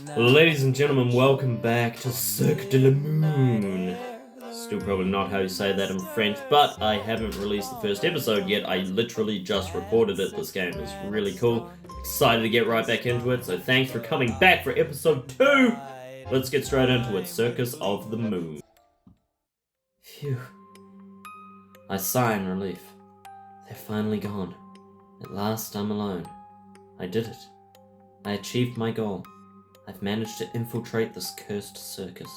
Ladies and gentlemen, welcome back to Cirque de la Moon. Still probably not how you say that in French, but I haven't released the first episode yet. I literally just recorded it. This game is really cool. Excited to get right back into it, so thanks for coming back for episode 2! Let's get straight into it. Circus of the Moon. Phew. I sigh in relief. They're finally gone. At last I'm alone. I did it. I achieved my goal. I've managed to infiltrate this cursed circus.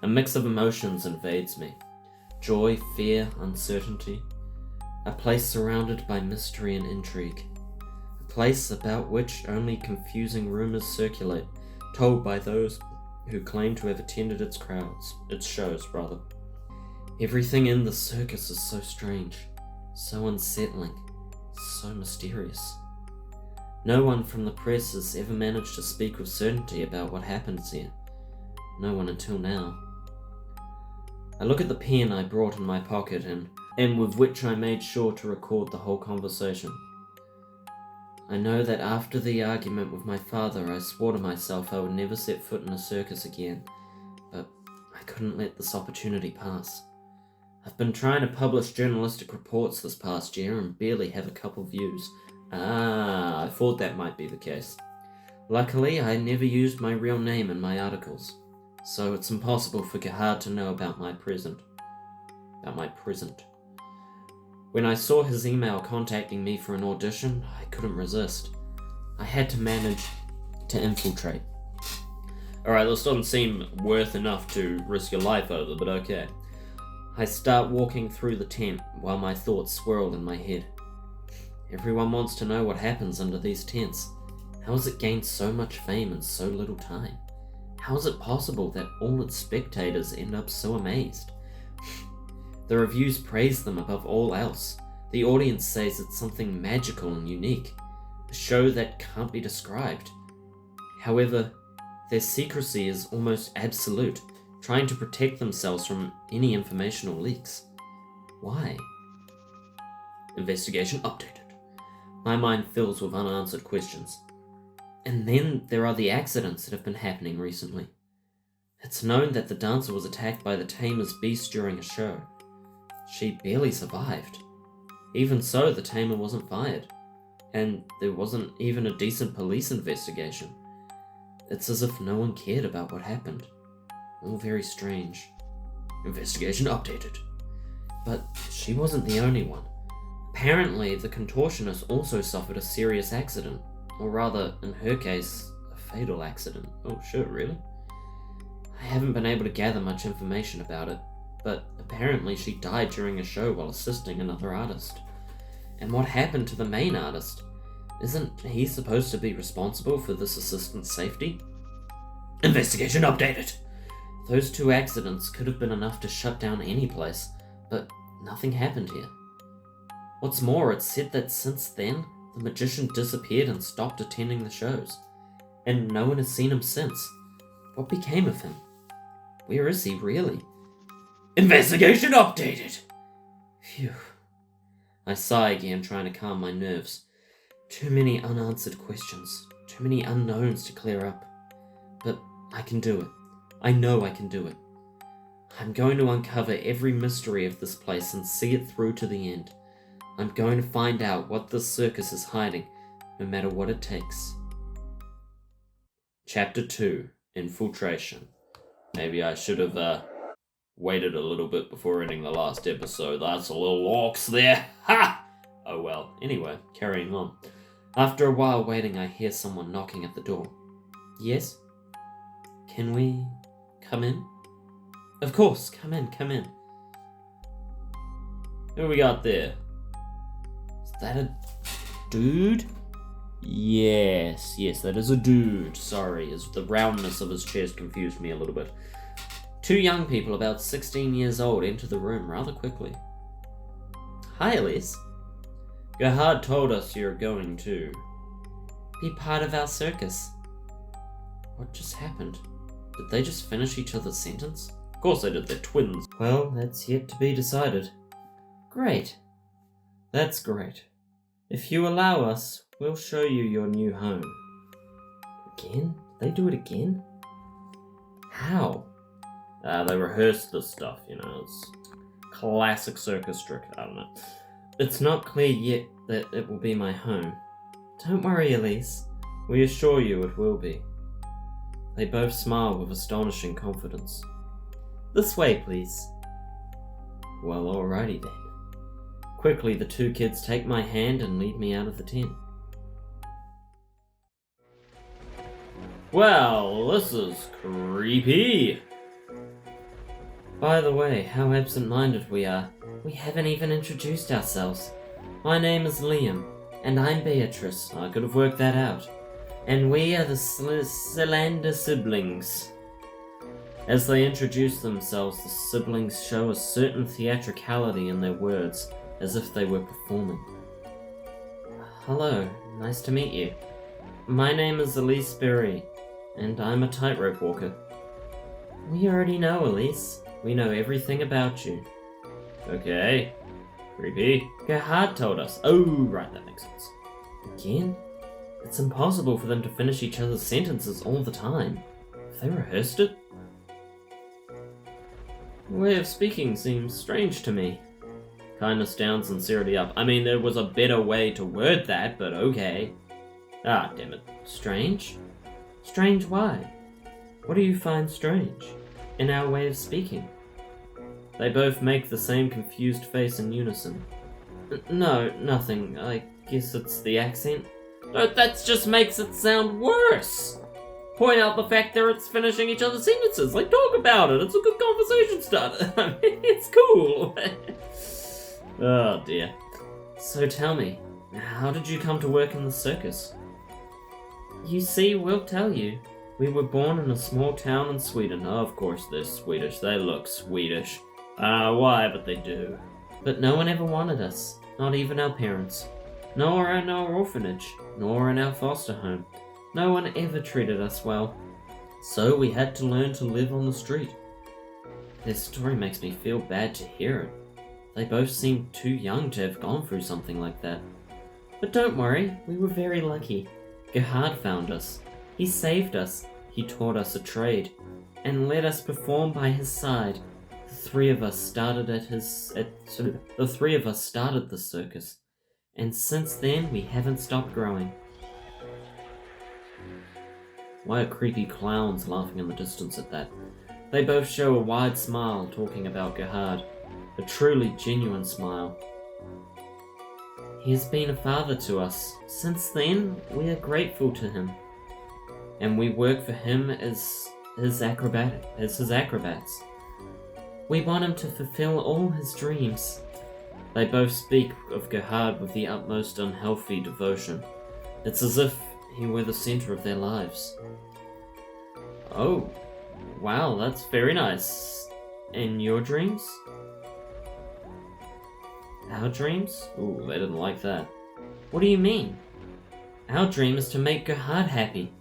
A mix of emotions invades me. Joy, fear, uncertainty. A place surrounded by mystery and intrigue. A place about which only confusing rumors circulate, told by those who claim to have attended its shows. Everything in the circus is so strange, so unsettling, so mysterious. No one from the press has ever managed to speak with certainty about what happens here. No one until now. I look at the pen I brought in my pocket and with which I made sure to record the whole conversation. I know that after the argument with my father, I swore to myself I would never set foot in a circus again, but I couldn't let this opportunity pass. I've been trying to publish journalistic reports this past year and barely have a couple views. I thought that might be the case. Luckily, I never used my real name in my articles, so it's impossible for Gerhard to know about my present. When I saw his email contacting me for an audition, I couldn't resist. I had to manage to infiltrate. Alright, this doesn't seem worth enough to risk your life over, but okay. I start walking through the tent while my thoughts swirl in my head. Everyone wants to know what happens under these tents. How has it gained so much fame in so little time? How is it possible that all its spectators end up so amazed? The reviews praise them above all else. The audience says it's something magical and unique, a show that can't be described. However, their secrecy is almost absolute, trying to protect themselves from any informational leaks. Why? Investigation updated. My mind fills with unanswered questions. And then there are the accidents that have been happening recently. It's known that the dancer was attacked by the tamer's beast during a show. She barely survived. Even so, the tamer wasn't fired. And there wasn't even a decent police investigation. It's as if no one cared about what happened. All very strange. Investigation updated. But she wasn't the only one. Apparently, the contortionist also suffered a serious accident, or rather, in her case, a fatal accident. Oh shit, really? I haven't been able to gather much information about it, but apparently she died during a show while assisting another artist. And what happened to the main artist? Isn't he supposed to be responsible for this assistant's safety? Investigation updated! Those two accidents could have been enough to shut down any place, but nothing happened here. What's more, it's said that since then, the magician disappeared and stopped attending the shows, and no one has seen him since. What became of him? Where is he, really? Investigation updated! Phew. I sigh again, trying to calm my nerves. Too many unanswered questions, too many unknowns to clear up. But I can do it. I know I can do it. I'm going to uncover every mystery of this place and see it through to the end. I'm going to find out what this circus is hiding, no matter what it takes. Chapter 2, Infiltration. Maybe I should have waited a little bit before ending the last episode. That's a little orcs there. Ha! Oh well. Anyway, carrying on. After a while waiting, I hear someone knocking at the door. Yes? Can we come in? Of course, come in. Who we got there? Is that a dude? Yes, that is a dude. Sorry, as the roundness of his chest confused me a little bit. Two young people about 16 years old enter the room rather quickly. Hi, Elise. Gerhard told us you're going to be part of our circus. What just happened? Did they just finish each other's sentence? Of course they did, they're twins. Well, that's yet to be decided. Great. That's great. If you allow us, we'll show you your new home. Again? Did They do it again? How? They rehearsed this stuff, it's classic circus trick, I don't know. It's not clear yet that it will be my home. Don't worry, Elise. We assure you it will be. They both smile with astonishing confidence. This way, please. Well, alrighty then. Quickly, the two kids take my hand and lead me out of the tent. Well, this is creepy. By the way, how absent-minded we are. We haven't even introduced ourselves. My name is Liam, and I'm Beatrice. I could have worked that out. And we are the Selander siblings. As they introduce themselves, the siblings show a certain theatricality in their words, as if they were performing. Hello, nice to meet you. My name is Elise Berry, and I'm a tightrope walker. We already know, Elise. We know everything about you. Okay. Creepy. Gerhard told us. Oh, right, that makes sense. Again? It's impossible for them to finish each other's sentences all the time. Have they rehearsed it? The way of speaking seems strange to me. Kindness down, sincerity up. I mean, there was a better way to word that, but okay. Ah, damn it. Strange? Strange why? What do you find strange in our way of speaking? They both make the same confused face in unison. No, nothing. I guess it's the accent. No, that just makes it sound worse. Point out the fact that it's finishing each other's sentences. Like, talk about it. It's a good conversation starter. I mean, it's cool. Oh, dear. So tell me, how did you come to work in the circus? You see, we'll tell you. We were born in a small town in Sweden. Oh, of course they're Swedish. They look Swedish. Why, but they do. But no one ever wanted us. Not even our parents. Nor in our orphanage. Nor in our foster home. No one ever treated us well. So we had to learn to live on the street. Their story makes me feel bad to hear it. They both seem too young to have gone through something like that. But don't worry, we were very lucky. Gerhard found us. He saved us. He taught us a trade, and let us perform by his side. The three of us started the circus, and since then we haven't stopped growing. Why are creepy clowns laughing in the distance at that? They both show a wide smile talking about Gerhard, a truly genuine smile. He has been a father to us. Since then, we are grateful to him. And we work for him as his acrobats. We want him to fulfill all his dreams. They both speak of Gerhard with the utmost unhealthy devotion. It's as if he were the center of their lives. Oh, wow, that's very nice. And your dreams? Our dreams? Ooh, they didn't like that. What do you mean? Our dream is to make Gerhard happy.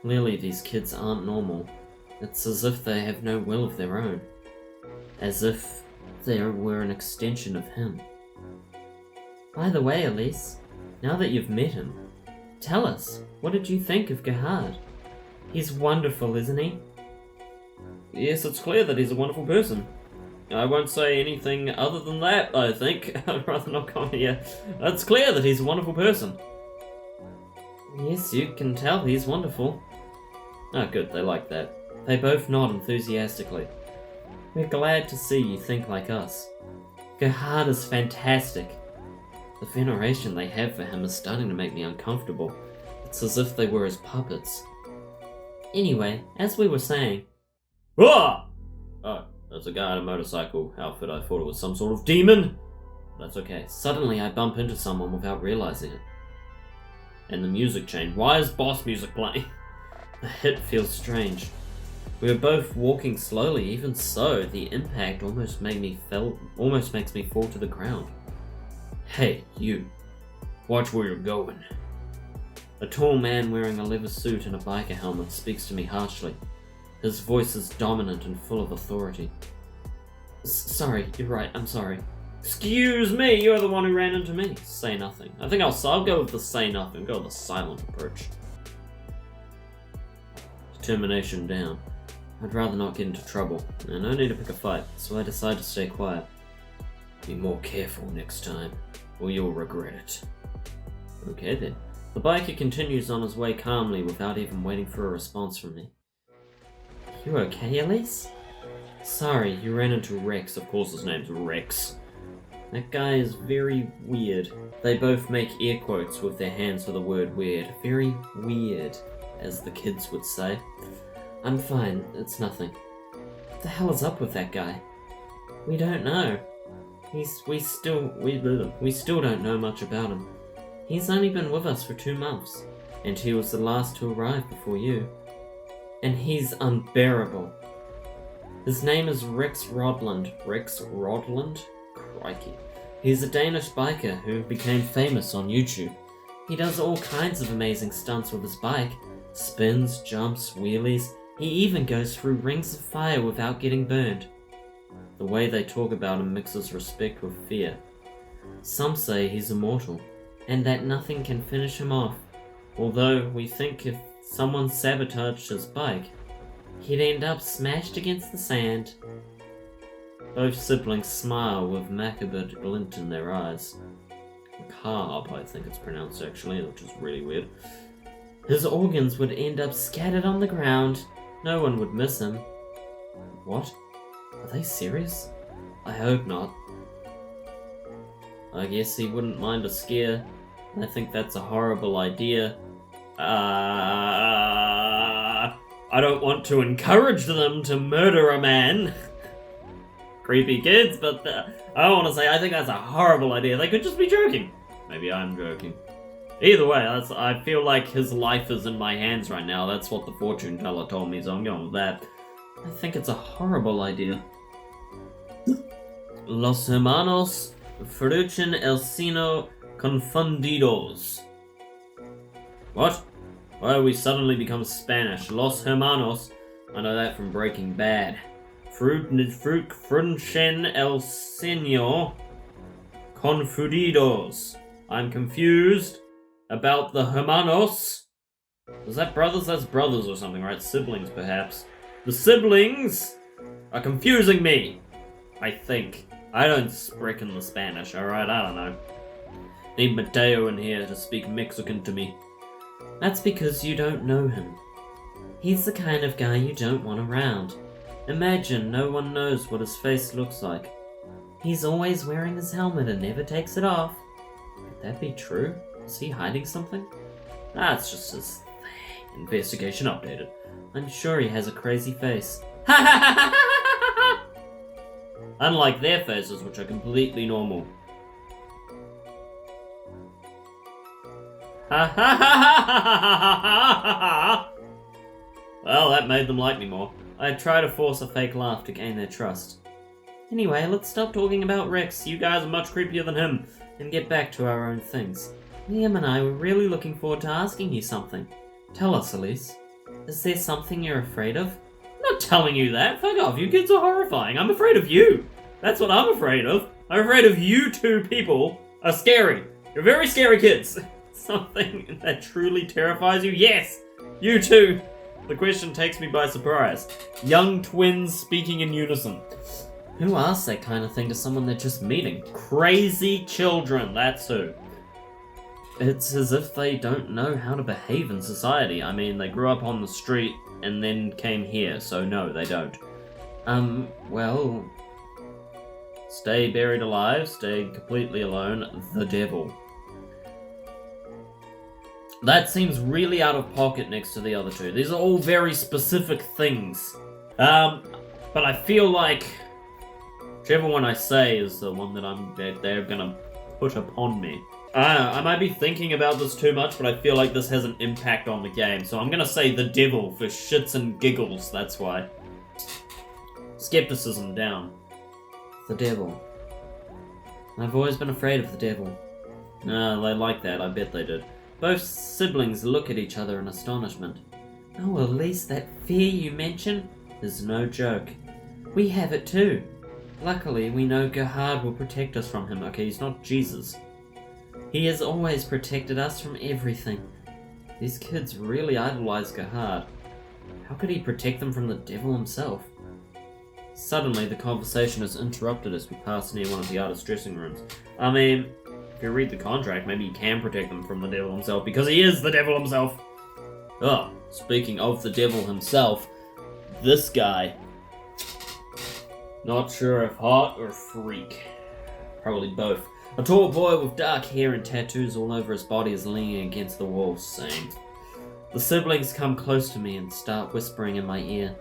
Clearly these kids aren't normal. It's as if they have no will of their own. As if they were an extension of him. By the way, Elise, now that you've met him, tell us, what did you think of Gerhard? He's wonderful, isn't he? Yes, it's clear that he's a wonderful person. I won't say anything other than that, I think. I'd rather not comment here. It's clear that he's a wonderful person. Yes, you can tell he's wonderful. Oh, good, they like that. They both nod enthusiastically. We're glad to see you think like us. Gerhard is fantastic. The veneration they have for him is starting to make me uncomfortable. It's as if they were his puppets. Anyway, as we were saying... Ah! Oh, there's a guy in a motorcycle outfit. I thought it was some sort of demon. That's okay. Suddenly I bump into someone without realizing it. And the music changed. Why is boss music playing? The hit feels strange. We were both walking slowly. Even so, the impact almost makes me fall to the ground. Hey, you. Watch where you're going. A tall man wearing a leather suit and a biker helmet speaks to me harshly. His voice is dominant and full of authority. Sorry, you're right, I'm sorry. Excuse me, you're the one who ran into me. Say nothing. I think I'll go with the say nothing, go with the silent approach. determination down. I'd rather not get into trouble, and no need to pick a fight, so I decide to stay quiet. Be more careful next time, or you'll regret it. Okay then. The biker continues on his way calmly without even waiting for a response from me. You okay, Elise? Sorry, you ran into Rex. Of course his name's Rex. That guy is very weird. They both make air quotes with their hands for the word weird. Very weird, as the kids would say. I'm fine, it's nothing. What the hell is up with that guy? We don't know. We still don't know much about him. He's only been with us for 2 months, and he was the last to arrive before you. And he's unbearable. His name is Rex Rodland. Rex Rodland? Crikey. He's a Danish biker who became famous on YouTube. He does all kinds of amazing stunts with his bike. Spins, jumps, wheelies. He even goes through rings of fire without getting burned. The way they talk about him mixes respect with fear. Some say he's immortal, and that nothing can finish him off. Although we think if someone sabotaged his bike, he'd end up smashed against the sand. Both siblings smile with macabre glint in their eyes. Macabre, I think it's pronounced actually, which is really weird. His organs would end up scattered on the ground. No one would miss him. What? Are they serious? I hope not. I guess he wouldn't mind a scare. I think that's a horrible idea. I don't want to encourage them to murder a man. Creepy kids, but I want to say I think that's a horrible idea. They could just be joking. Maybe I'm joking. Either way, I feel like his life is in my hands right now. That's what the fortune teller told me, so I'm going with that. I think it's a horrible idea. Los hermanos fruchen el sino confundidos. What? Why do we suddenly become Spanish? Los hermanos. I know that from Breaking Bad. Fruchen el sino confundidos. I'm confused about the hermanos. Is that brothers? That's brothers or something, right? Siblings, perhaps. The siblings are confusing me, I think. I don't reckon the Spanish, alright? I don't know. Need Mateo in here to speak Mexican to me. That's because you don't know him. He's the kind of guy you don't want around. Imagine no one knows what his face looks like. He's always wearing his helmet and never takes it off. Could that be true? Is he hiding something? That's just his investigation updated. I'm sure he has a crazy face. Unlike their faces, which are completely normal. Well, that made them like me more. I'd try to force a fake laugh to gain their trust. Anyway, let's stop talking about Rex. You guys are much creepier than him. And get back to our own things. Liam and I were really looking forward to asking you something. Tell us, Elise. Is there something you're afraid of? I'm not telling you that. Fuck off. You kids are horrifying. I'm afraid of you. That's what I'm afraid of. I'm afraid of you two people are scary. You're very scary kids. Something that truly terrifies you? Yes, you two. The question takes me by surprise. Young twins speaking in unison. Who asks that kind of thing to someone they're just meeting? Crazy children, that's who. It's as if they don't know how to behave in society. I mean, they grew up on the street and then came here, so no, they don't. Well... Stay buried alive, stay completely alone, the devil. That seems really out of pocket next to the other two. These are all very specific things. But I feel like whichever one I say is the one that they're gonna put upon me. I might be thinking about this too much, but I feel like this has an impact on the game. So I'm gonna say the devil for shits and giggles, that's why. Skepticism down. The devil. I've always been afraid of the devil. No, they like that, I bet they did. Both siblings look at each other in astonishment. Oh, at least that fear you mention is no joke. We have it too. Luckily, we know Gerhard will protect us from him. Okay, he's not Jesus. He has always protected us from everything. These kids really idolize Gerhard. How could he protect them from the devil himself? Suddenly, the conversation is interrupted as we pass near one of the artist's dressing rooms. I mean, if you read the contract, maybe you can protect them from the devil himself, because he is the devil himself. Oh, speaking of the devil himself, this guy. Not sure if hot or freak. Probably both. A tall boy with dark hair and tattoos all over his body is leaning against the wall, same. The siblings come close to me and start whispering in my ear.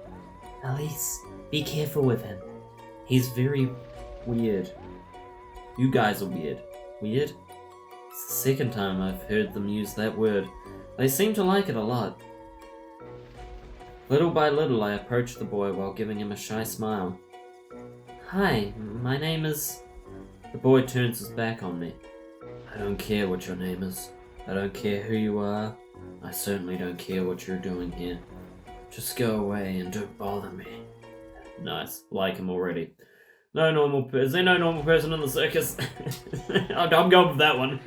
Elise, be careful with him. He's very weird. You guys are weird. Weird? It's the second time I've heard them use that word. They seem to like it a lot. Little by little, I approach the boy while giving him a shy smile. Hi, my name is... The boy turns his back on me. I don't care what your name is. I don't care who you are. I certainly don't care what you're doing here. Just go away and don't bother me. Nice. Like him already. Is there no normal person in the circus? I'm going with that one.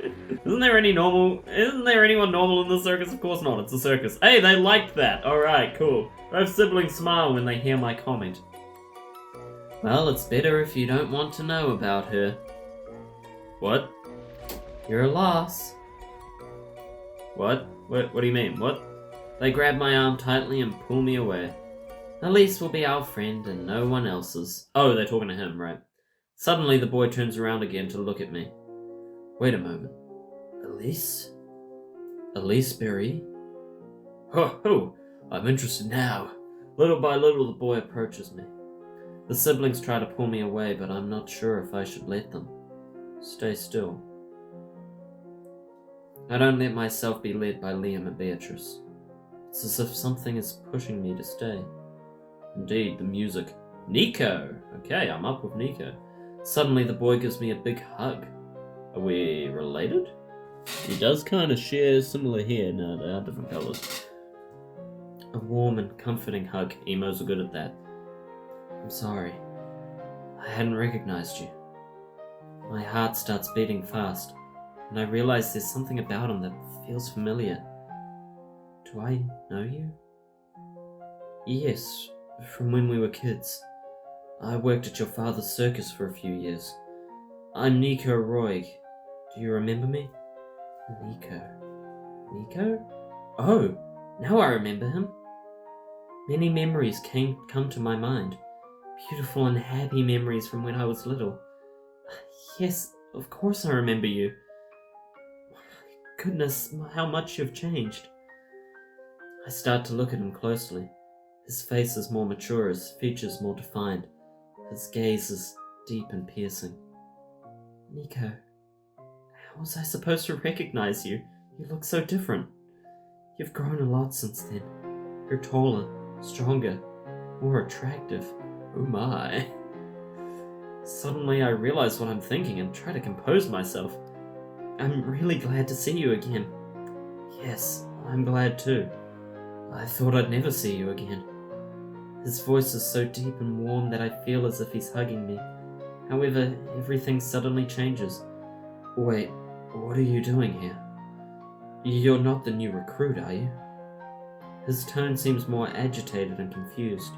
Isn't there anyone normal in the circus? Of course not, it's a circus. Hey, they liked that. Alright, cool. Both siblings smile when they hear my comment. Well, it's better if you don't want to know about her. What? You're a loss. What? What do you mean? What? They grab my arm tightly and pull me away. Elise will be our friend and no one else's. Oh, they're talking to him, right. Suddenly, the boy turns around again to look at me. Wait a moment. Elise? Elise Berry? Oh, I'm interested now. Little by little, the boy approaches me. The siblings try to pull me away, but I'm not sure if I should let them. Stay still. I don't let myself be led by Liam and Beatrice. It's as if something is pushing me to stay. Indeed, the music. Nico! Okay, I'm up with Nico. Suddenly, the boy gives me a big hug. Are we related? He does kind of share similar hair. No, they are different colours. A warm and comforting hug. Emos are good at that. I'm sorry. I hadn't recognized you. My heart starts beating fast, and I realize there's something about him that feels familiar. Do I know you? Yes, from when we were kids. I worked at your father's circus for a few years. I'm Nico Roig. Do you remember me? Nico? Oh, now I remember him. Many memories come to my mind. Beautiful and happy memories from when I was little. Yes, of course I remember you. Goodness, how much you've changed. I start to look at him closely. His face is more mature, his features more defined. His gaze is deep and piercing. Nico, how was I supposed to recognize you? You look so different. You've grown a lot since then. You're taller, stronger, more attractive. Oh my. Suddenly I realize what I'm thinking and try to compose myself. I'm really glad to see you again. Yes, I'm glad too. I thought I'd never see you again. His voice is so deep and warm that I feel as if he's hugging me. However, everything suddenly changes. Wait, what are you doing here? You're not the new recruit, are you? His tone seems more agitated and confused.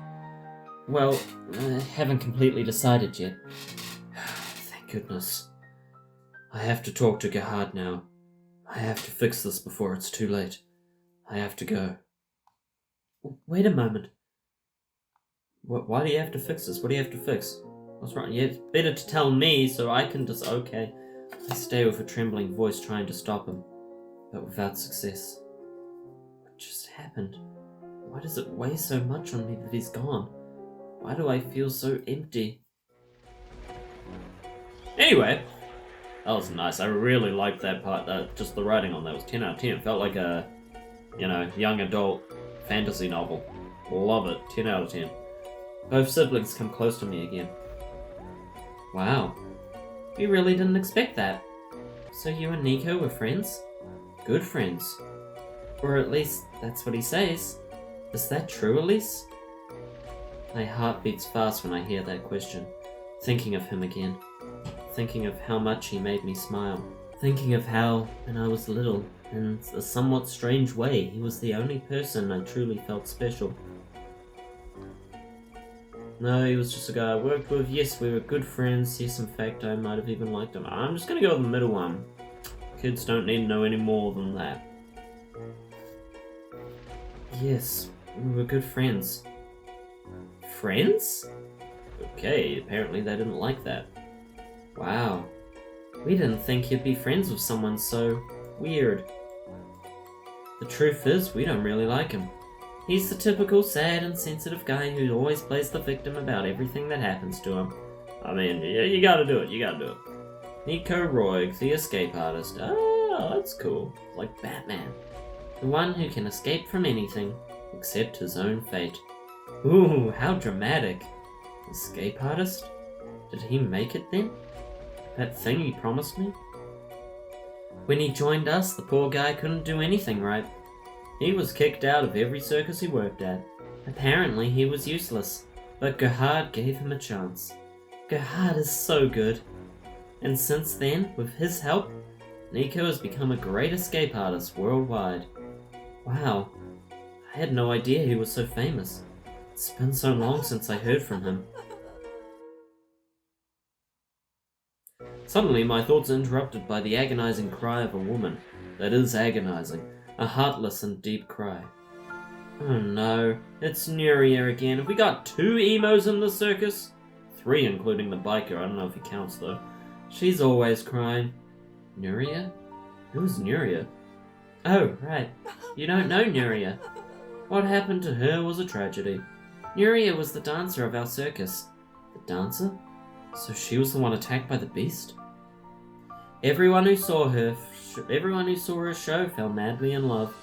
Well, I haven't completely decided yet. Thank goodness. I have to talk to Gerhard now. I have to fix this before it's too late. I have to go. Wait a moment. Why do you have to fix this? What do you have to fix? What's wrong? Yeah, it's better to tell me so I can just... Okay. I stay with a trembling voice trying to stop him, but without success. What just happened? Why does it weigh so much on me that he's gone? Why do I feel so empty? Anyway, that was nice. I really liked that part. Just the writing on that was 10 out of 10. It felt like a, young adult fantasy novel. Love it. 10 out of 10. Both siblings come close to me again. Wow. We really didn't expect that. So you and Nico were friends? Good friends. Or at least, that's what he says. Is that true, Elise? My heart beats fast when I hear that question. Thinking of him again. Thinking of how much he made me smile. Thinking of how, when I was little, in a somewhat strange way, he was the only person I truly felt special. No, he was just a guy I worked with. Yes, we were good friends. Yes, in fact, I might have even liked him. I'm just gonna go with the middle one. Kids don't need to know any more than that. Yes, we were good friends. Friends? Okay, apparently they didn't like that. Wow. We didn't think you'd be friends with someone so weird. The truth is, we don't really like him. He's the typical sad and sensitive guy who always plays the victim about everything that happens to him. I mean, yeah, you gotta do it. Nico Roig, the escape artist. Oh, that's cool. Like Batman. The one who can escape from anything, except his own fate. Ooh, how dramatic. Escape artist? Did he make it then? That thing he promised me? When he joined us, the poor guy couldn't do anything right. He was kicked out of every circus he worked at. Apparently he was useless, but Gerhard gave him a chance. Gerhard is so good. And since then, with his help, Nico has become a great escape artist worldwide. Wow, I had no idea he was so famous. It's been so long since I heard from him. Suddenly, my thoughts are interrupted by the agonizing cry of a woman. That is agonizing. A heartless and deep cry. Oh no, it's Nuria again. Have we got 2 emos in the circus? 3 including the biker, I don't know if he counts though. She's always crying. Nuria? Who's Nuria? Oh, right. You don't know Nuria. What happened to her was a tragedy. Nuria was the dancer of our circus. The dancer? So she was the one attacked by the beast? Everyone who saw her show fell madly in love.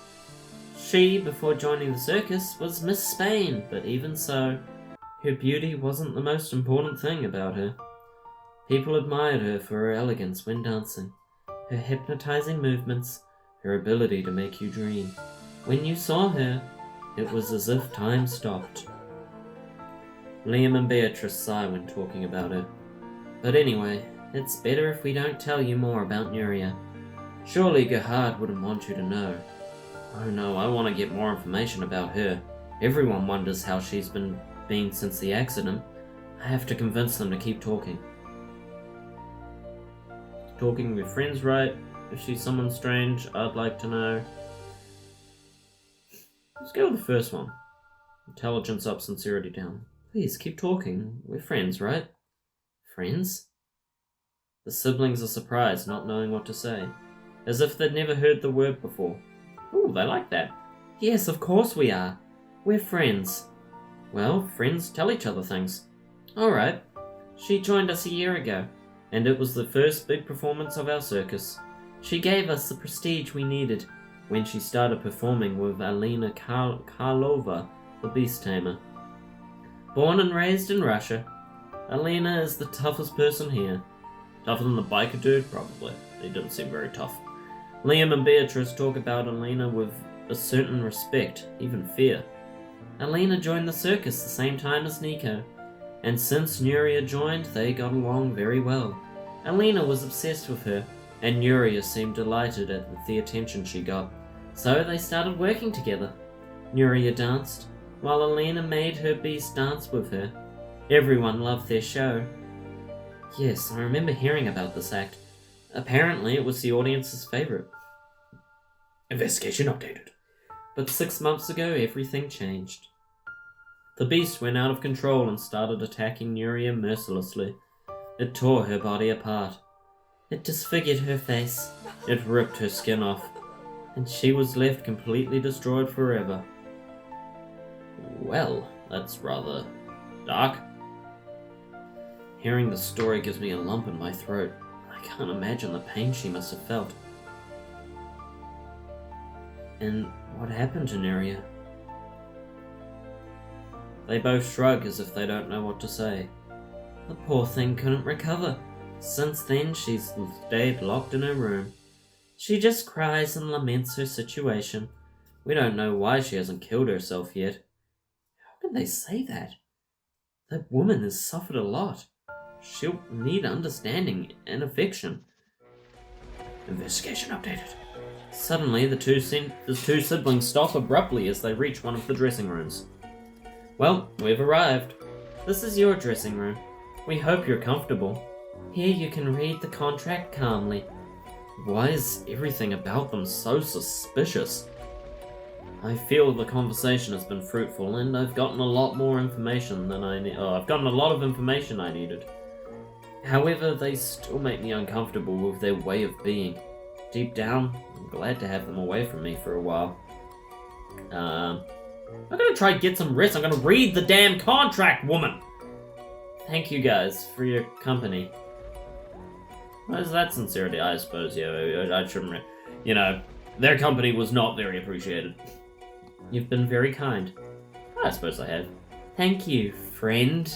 She, before joining the circus, was Miss Spain, but even so, her beauty wasn't the most important thing about her. People admired her for her elegance when dancing, her hypnotizing movements, her ability to make you dream. When you saw her, it was as if time stopped. Liam and Beatrice sigh when talking about her. But anyway, it's better if we don't tell you more about Nuria. Surely Gerhard wouldn't want you to know. Oh no, I want to get more information about her. Everyone wonders how she's been since the accident. I have to convince them to keep talking. Talking with friends, right? If she's someone strange, I'd like to know. Let's go with the first one. Intelligence up, sincerity down. Please, keep talking. We're friends, right? Friends? The siblings are surprised, not knowing what to say. As if they'd never heard the word before. Ooh, they like that. Yes, of course we are. We're friends. Well, friends tell each other things. Alright. She joined us a year ago, and it was the first big performance of our circus. She gave us the prestige we needed when she started performing with Alina Karlova, the Beast Tamer. Born and raised in Russia, Alina is the toughest person here. Tougher than the biker dude? Probably. He didn't seem very tough. Liam and Beatrice talk about Alina with a certain respect, even fear. Alina joined the circus the same time as Nico, and since Nuria joined, they got along very well. Alina was obsessed with her, and Nuria seemed delighted at the attention she got, so they started working together. Nuria danced, while Alina made her beast dance with her. Everyone loved their show. Yes, I remember hearing about this act. Apparently it was the audience's favourite. Investigation updated. But 6 months ago, everything changed. The beast went out of control and started attacking Nuria mercilessly. It tore her body apart. It disfigured her face. It ripped her skin off. And she was left completely destroyed forever. Well, that's rather dark. Hearing the story gives me a lump in my throat. I can't imagine the pain she must have felt. And what happened to Nuria? They both shrug as if they don't know what to say. The poor thing couldn't recover. Since then, she's stayed locked in her room. She just cries and laments her situation. We don't know why she hasn't killed herself yet. How can they say that? That woman has suffered a lot. She'll need understanding and affection. Investigation updated. Suddenly, the two siblings stop abruptly as they reach one of the dressing rooms. Well, we've arrived. This is your dressing room. We hope you're comfortable. Here you can read the contract calmly. Why is everything about them so suspicious? I feel the conversation has been fruitful, and I've gotten a lot more information than I've gotten a lot of information I needed. However, they still make me uncomfortable with their way of being. Deep down, I'm glad to have them away from me for a while. I'm gonna try and get some rest. I'm gonna read the damn contract, woman! Thank you guys for your company. Why is that sincerity? I suppose, yeah, I shouldn't... You know, their company was not very appreciated. You've been very kind. I suppose I have. Thank you, friend.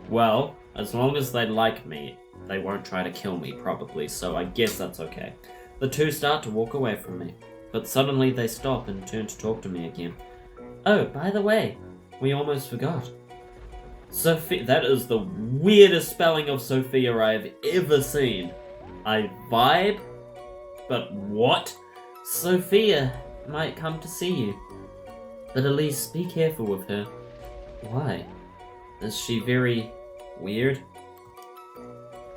Well, as long as they like me, they won't try to kill me, probably, so I guess that's okay. The two start to walk away from me, but suddenly they stop and turn to talk to me again. Oh, by the way, we almost forgot. Sophia, that is the weirdest spelling of Sophia I've ever seen. I vibe, but what? Sophia might come to see you, but at least be careful with her. Why? Is she very weird?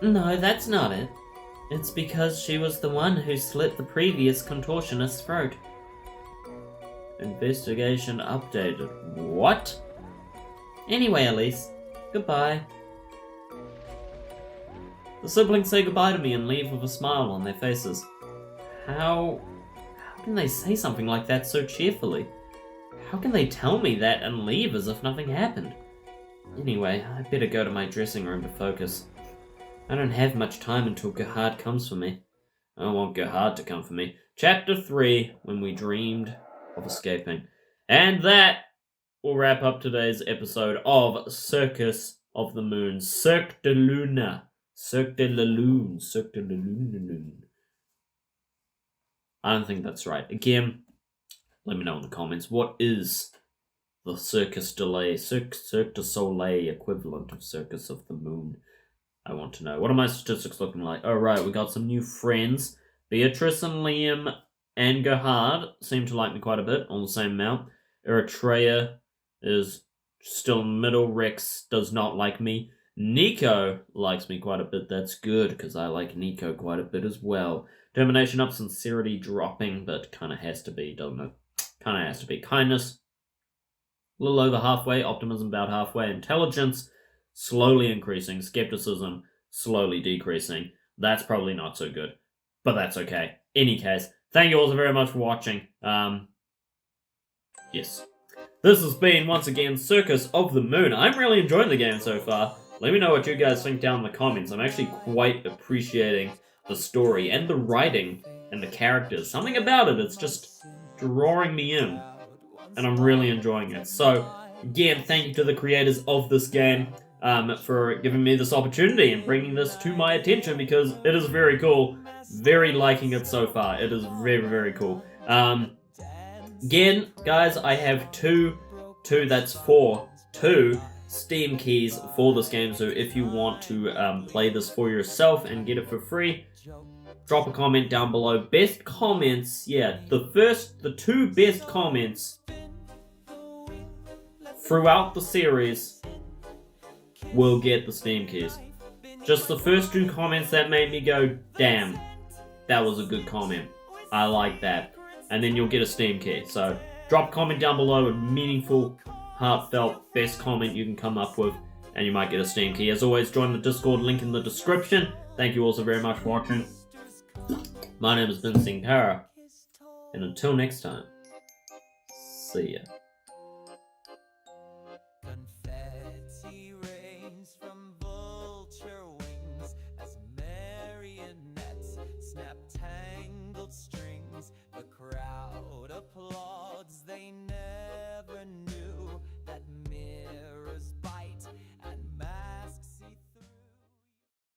No, that's not it. It's because she was the one who slit the previous contortionist's throat. Investigation updated. What? Anyway, Elise, goodbye. The siblings say goodbye to me and leave with a smile on their faces. How can they say something like that so cheerfully? How can they tell me that and leave as if nothing happened? Anyway, I better go to my dressing room to focus. I don't have much time until Gerhard comes for me. I want Gerhard to come for me. Chapter 3, When We Dreamed of Escaping. And that will wrap up today's episode of Circus of the Moon. Cirque de Luna. Cirque de la Lune. Cirque de la Lune. I don't think that's right. Again, let me know in the comments. What is the Cirque du Soleil equivalent of Circus of the Moon? I want to know. What are my statistics looking like? Oh, right, we got some new friends. Beatrice and Liam and Gerhard seem to like me quite a bit, on the same amount. Eritrea is still in the middle. Rex does not like me. Nico likes me quite a bit. That's good, because I like Nico quite a bit as well. Determination up, sincerity dropping, but kind of has to be, doesn't it? Kind of has to be. Kindness, a little over halfway. Optimism, about halfway. Intelligence, slowly increasing. Skepticism, slowly decreasing. That's probably not so good, but that's okay. Any case, thank you all so very much for watching. Yes. This has been, once again, Circus of the Moon. I'm really enjoying the game so far. Let me know what you guys think down in the comments. I'm actually quite appreciating the story and the writing and the characters. Something about it, it's just drawing me in. And I'm really enjoying it. So, again, thank you to the creators of this game for giving me this opportunity and bringing this to my attention, because it is very cool. Very liking it so far. It is very, very cool. Again, guys, I have two Steam keys for this game, so if you want to play this for yourself and get it for free, drop a comment down below. Best comments, yeah, the two best comments throughout the series will get the Steam keys. Just the first two comments that made me go, damn, that was a good comment. I like that. And then you'll get a Steam key. So drop a comment down below, a meaningful, heartfelt, best comment you can come up with, and you might get a Steam key. As always, join the Discord, link in the description. Thank you all so very much for watching. My name has been Senkara, and until next time, see ya.